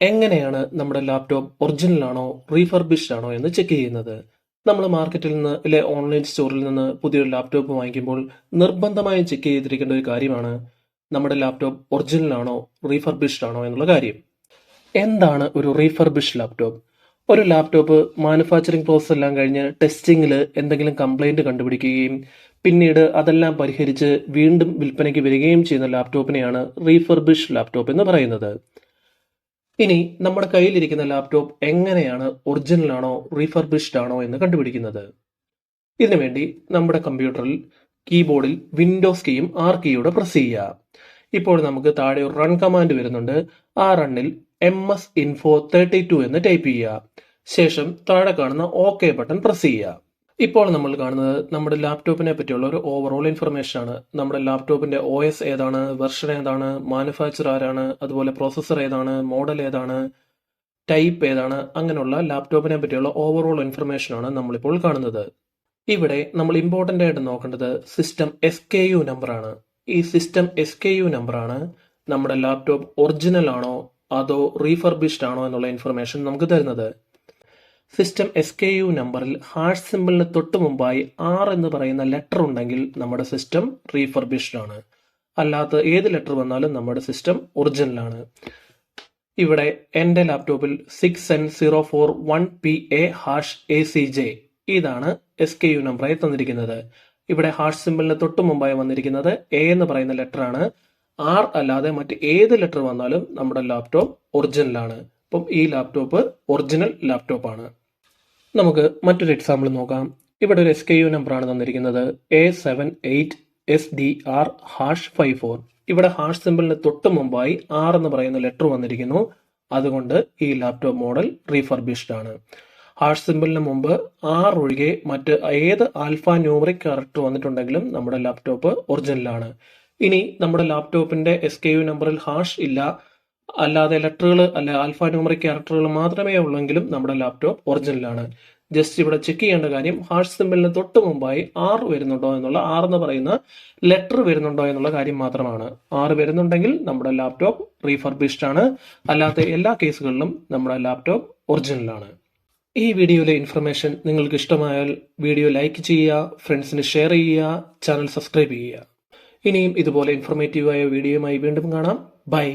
എങ്ങനെയാണ് നമ്മുടെ laptop original ആണോ റീഫർബിഷ്ഡ് ആണോ എന്ന് ചെക്ക് ചെയ്യുന്നത്? നമ്മൾ മാർക്കറ്റിൽ നിന്ന് അല്ലെ ഓൺലൈൻ സ്റ്റോറിൽ നിന്ന് പുതിയൊരു ലാപ്ടോപ്പ് വാങ്ങിക്കുമ്പോൾ നിർബന്ധമായും ചെക്ക് ചെയ്തിരിക്കേണ്ട ഒരു കാര്യമാണ് നമ്മുടെ ലാപ്ടോപ്പ് ഒറിജിനൽ ആണോ റീഫർബിഷ്ഡ് ആണോ എന്നുള്ള കാര്യം. എന്താണ് ഒരു റീഫർബിഷ്ഡ് ലാപ്ടോപ്പ്? ഒരു ലാപ്ടോപ്പ് മാനുഫാക്ചറിംഗ് പ്രോസസ് എല്ലാം കഴിഞ്ഞ് ടെസ്റ്റിംഗിൽ എന്തെങ്കിലും കംപ്ലൈന്റ് കണ്ടുപിടിക്കുകയും പിന്നീട് അതെല്ലാം പരിഹരിച്ച് വീണ്ടും വിൽപ്പനയ്ക്ക് വരികയും ചെയ്യുന്ന ലാപ്ടോപ്പിനെയാണ് റീഫർബിഷ്ഡ് ലാപ്ടോപ്പ് എന്ന് പറയുന്നത്. ഇനി നമ്മുടെ കയ്യിലിരിക്കുന്ന ലാപ്ടോപ്പ് എങ്ങനെയാണ് ഒറിജിനൽ ആണോ റീഫർബിഷ്ഡ് ആണോ എന്ന് കണ്ടുപിടിക്കുന്നത്? ഇതിനുവേണ്ടി നമ്മുടെ കമ്പ്യൂട്ടറിൽ കീബോർഡിൽ വിൻഡോസ് കീയും ആർ കീയോടെ പ്രസ് ചെയ്യുക. ഇപ്പോൾ നമുക്ക് താഴെ ഒരു റൺ കമാൻഡ് വരുന്നുണ്ട്. ആ റണ്ണിൽ MS Info 32 എന്ന് ടൈപ്പ് ചെയ്യുക. ശേഷം താഴെ കാണുന്ന OK ബട്ടൺ പ്രസ് ചെയ്യുക. ഇപ്പോൾ നമ്മൾ കാണുന്നത് നമ്മുടെ ലാപ്ടോപ്പിനെ പറ്റിയുള്ള ഒരു ഓവറോൾ ഇൻഫർമേഷൻ ആണ്. നമ്മുടെ ലാപ്ടോപ്പിന്റെ OS ഏതാണ്, വെർഷൻ ഏതാണ്, മാനുഫാക്ചർ ആരാണ്, അതുപോലെ പ്രോസസ്സർ ഏതാണ്, മോഡൽ ഏതാണ്, ടൈപ്പ് ഏതാണ്, അങ്ങനെയുള്ള ലാപ്ടോപ്പിനെ പറ്റിയുള്ള ഓവറോൾ ഇൻഫർമേഷൻ ആണ് നമ്മളിപ്പോൾ കാണുന്നത്. ഇവിടെ നമ്മൾ ഇമ്പോർട്ടന്റ് ആയിട്ട് നോക്കേണ്ടത് സിസ്റ്റം SKU നമ്പർ ആണ്. ഈ സിസ്റ്റം SKU നമ്പർ ആണ് നമ്മുടെ ലാപ്ടോപ്പ് ഒറിജിനൽ ആണോ അതോ റീഫർബിഷ്ഡ് ആണോ എന്നുള്ള ഇൻഫർമേഷൻ നമുക്ക് തരുന്നത്. സിസ്റ്റം SKU നമ്പറിൽ ഹാഷ് സിമ്പിളിന് തൊട്ട് മുമ്പായി R എന്ന് പറയുന്ന ലെറ്റർ ഉണ്ടെങ്കിൽ നമ്മുടെ സിസ്റ്റം റീഫർബിഷ്ഡ് ആണ്. അല്ലാത്ത ഏത് ലെറ്റർ വന്നാലും നമ്മുടെ സിസ്റ്റം ഒറിജിനൽ ആണ്. ഇവിടെ എൻ്റെ ലാപ്ടോപ്പിൽ 6N0401PA#ACJ ഇതാണ് SKU നമ്പറായി തന്നിരിക്കുന്നത്. ഇവിടെ ഹാഷ് സിമ്പിളിന് തൊട്ട് മുമ്പായി വന്നിരിക്കുന്നത് A എന്ന് പറയുന്ന ലെറ്റർ ആണ്. R അല്ലാതെ മറ്റ് ഏത് ലെറ്റർ വന്നാലും നമ്മുടെ ലാപ്ടോപ്പ് ഒറിജിനൽ ആണ്. അപ്പം ഈ ലാപ്ടോപ്പ് ഒറിജിനൽ ലാപ്ടോപ്പ് ആണ്. നമുക്ക് മറ്റൊരു എക്സാമ്പിൾ നോക്കാം. ഇവിടെ ഒരു SKU നമ്പറാണ് തന്നിരിക്കുന്നത് A78SDR#54. ഇവിടെ ഹാഷ് സിമ്പിളിന് തൊട്ട് മുമ്പായി R എന്ന് പറയുന്ന ലെറ്റർ വന്നിരിക്കുന്നു. അതുകൊണ്ട് ഈ ലാപ്ടോപ്പ് മോഡൽ റീഫർബിഷ്ഡ് ആണ്. ഹാഷ് സിമ്പിളിന് മുമ്പ് R ഒഴികെ മറ്റ് ഏത് ആൽഫ ന്യൂമറിക് ക്യാരക്ടർ വന്നിട്ടുണ്ടെങ്കിലും നമ്മുടെ ലാപ്ടോപ്പ് ഒറിജിനൽ ആണ്. ഇനി നമ്മുടെ ലാപ്ടോപ്പിന്റെ SKU നമ്പറിൽ ഹാഷ് ഇല്ല, അല്ലാതെ ലെറ്ററുകൾ അല്ല ആൽഫ ന്യൂമറിക് ക്യാരക്ടറുകൾ മാത്രമേ ഉള്ളെങ്കിലും നമ്മുടെ ലാപ്ടോപ്പ് ഒറിജിനൽ ആണ്. ജസ്റ്റ് ഇവിടെ ചെക്ക് ചെയ്യേണ്ട കാര്യം ഹാഷ് സിമ്പിളിന് തൊട്ട് മുമ്പായി R വരുന്നുണ്ടോ എന്നുള്ള R എന്ന് പറയുന്ന ലെറ്റർ വരുന്നുണ്ടോ എന്നുള്ള കാര്യം മാത്രമാണ്. R വരുന്നുണ്ടെങ്കിൽ നമ്മുടെ ലാപ്ടോപ്പ് റീഫർബിഷ്ഡ് ആണ്. അല്ലാത്ത എല്ലാ കേസുകളിലും നമ്മുടെ ലാപ്ടോപ്പ് ഒറിജിനൽ ആണ്. ഈ വീഡിയോയിലെ ഇൻഫർമേഷൻ നിങ്ങൾക്ക് ഇഷ്ടമായാൽ വീഡിയോ ലൈക്ക് ചെയ്യുക, ഫ്രണ്ട്സിന് ഷെയർ ചെയ്യുക, ചാനൽ സബ്സ്ക്രൈബ് ചെയ്യുക. ഇനിയും ഇതുപോലെ ഇൻഫോർമേറ്റീവായ വീഡിയോയുമായി വീണ്ടും കാണാം. ബൈ.